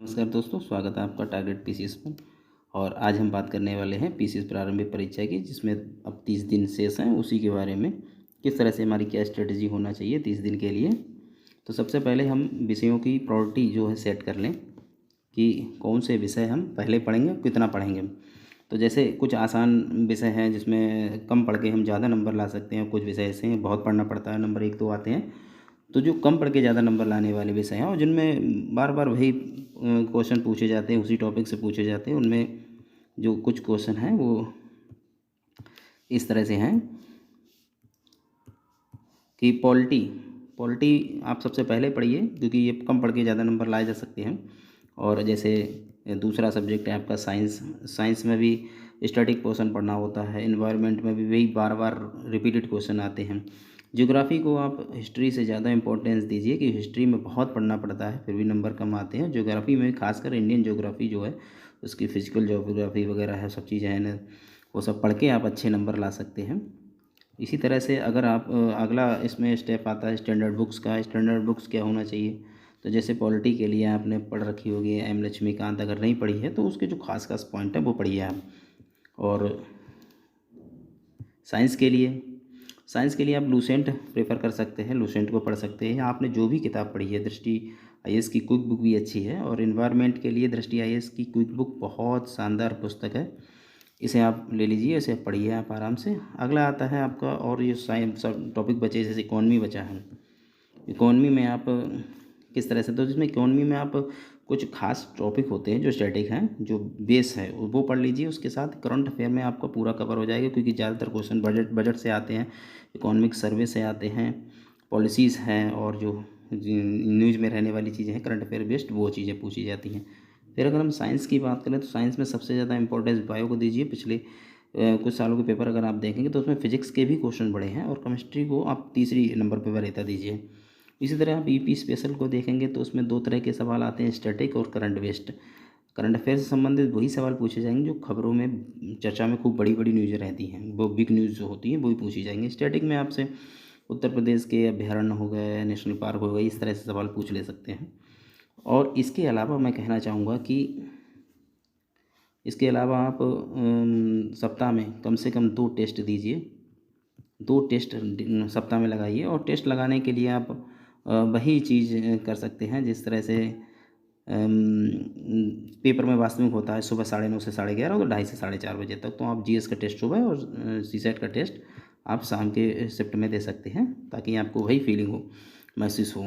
नमस्कार दोस्तों, स्वागत है आपका टारगेट पीसीएस में। और आज हम बात करने वाले हैं पीसीएस प्रारंभिक परीक्षा की, जिसमें अब 30 दिन शेष हैं। उसी के बारे में किस तरह से हमारी क्या स्ट्रेटजी होना चाहिए 30 दिन के लिए। तो सबसे पहले हम विषयों की प्रायोरिटी जो है सेट कर लें कि कौन से विषय हम पहले पढ़ेंगे, कितना पढ़ेंगे। तो जैसे कुछ आसान विषय हैं जिसमें कम पढ़ के हम ज़्यादा नंबर ला सकते हैं, कुछ विषय ऐसे हैं बहुत पढ़ना पड़ता है, नंबर 1 2 आते हैं। तो जो कम पढ़ के ज़्यादा नंबर लाने वाले विषय हैं और जिनमें बार बार वही क्वेश्चन पूछे जाते हैं, उसी टॉपिक से पूछे जाते हैं, उनमें जो कुछ क्वेश्चन हैं वो इस तरह से हैं कि पॉलिटी आप सबसे पहले पढ़िए, क्योंकि ये कम पढ़ के ज़्यादा नंबर लाए जा सकते हैं। और जैसे दूसरा सब्जेक्ट है आपका साइंस में भी स्टैटिक पोर्शन पढ़ना होता है। एनवायरनमेंट में भी वही बार बार रिपीटेड क्वेश्चन आते हैं। ज्योग्राफी को आप हिस्ट्री से ज़्यादा इंपॉर्टेंस दीजिए कि हिस्ट्री में बहुत पढ़ना पड़ता है, फिर भी नंबर कम आते हैं। ज्योग्राफी में खासकर इंडियन ज्योग्राफी जो है, उसकी फिजिकल ज्योग्राफी वगैरह है, सब चीज़ें हैं ना, वो सब पढ़ के आप अच्छे नंबर ला सकते हैं। इसी तरह से अगर आप अगला इसमें स्टेप आता है स्टैंडर्ड बुक्स का। स्टैंडर्ड बुक्स क्या होना चाहिए, तो जैसे पॉलिटी के लिए आपने पढ़ रखी होगी एम लक्ष्मीकांत, अगर नहीं पढ़ी है तो उसके जो खास खास पॉइंट है वो पढ़िए आप। और साइंस के लिए आप लूसेंट प्रेफर कर सकते हैं, लूसेंट को पढ़ सकते हैं। आपने जो भी किताब पढ़ी है, दृष्टि आईएएस की क्विक बुक भी अच्छी है। और एनवायरनमेंट के लिए दृष्टि आईएएस की क्विक बुक बहुत शानदार पुस्तक है, इसे आप ले लीजिए, इसे पढ़िए आप आराम से। अगला आता है आपका, और ये साइंस टॉपिक बचे, जैसे इकॉनमी बचा है। इकॉनमी में आप किस तरह से, तो जिसमें इकॉनमी में आप कुछ खास टॉपिक होते हैं जो स्टैटिक हैं, जो बेस है वो पढ़ लीजिए। उसके साथ करंट अफेयर में आपका पूरा कवर हो जाएगा, क्योंकि ज़्यादातर क्वेश्चन बजट से आते हैं, इकोनॉमिक सर्वे से आते हैं, पॉलिसीज़ हैं, और जो न्यूज़ में रहने वाली चीज़ें हैं करंट अफेयर बेस्ड, वो चीज़ें पूछी जाती हैं। फिर अगर हम साइंस की बात करें तो साइंस में सबसे ज़्यादा इंपॉर्टेंस बायो को दीजिए। पिछले कुछ सालों के पेपर अगर आप देखेंगे तो उसमें फिजिक्स के भी क्वेश्चन बड़े हैं, और केमिस्ट्री को आप तीसरी नंबर पर वरीयता दीजिए। इसी तरह आप ईपी स्पेशल को देखेंगे तो उसमें 2 तरह के सवाल आते हैं, स्टैटिक और करंट बेस्ड। करंट अफेयर से संबंधित वही सवाल पूछे जाएंगे जो खबरों में चर्चा में खूब बड़ी बड़ी न्यूज़ें रहती हैं, वो बिग न्यूज़ जो होती हैं वही पूछी जाएंगी। स्टैटिक में आपसे उत्तर प्रदेश के अभ्यारण्य हो गए, नेशनल पार्क हो गए, इस तरह से सवाल पूछ ले सकते हैं। और इसके अलावा मैं कहना चाहूँगा कि इसके अलावा आप सप्ताह में कम से कम 2 टेस्ट दीजिए, 2 टेस्ट सप्ताह में लगाइए। और टेस्ट लगाने के लिए आप वही चीज़ कर सकते हैं जिस तरह से पेपर में वास्तविक होता है, सुबह 9:30 से 11:30 और 2:30 से 4:30 बजे तक। तो आप जीएस का टेस्ट सुबह और सीसेट का टेस्ट आप शाम के शिफ्ट में दे सकते हैं, ताकि आपको वही फीलिंग हो, महसूस हो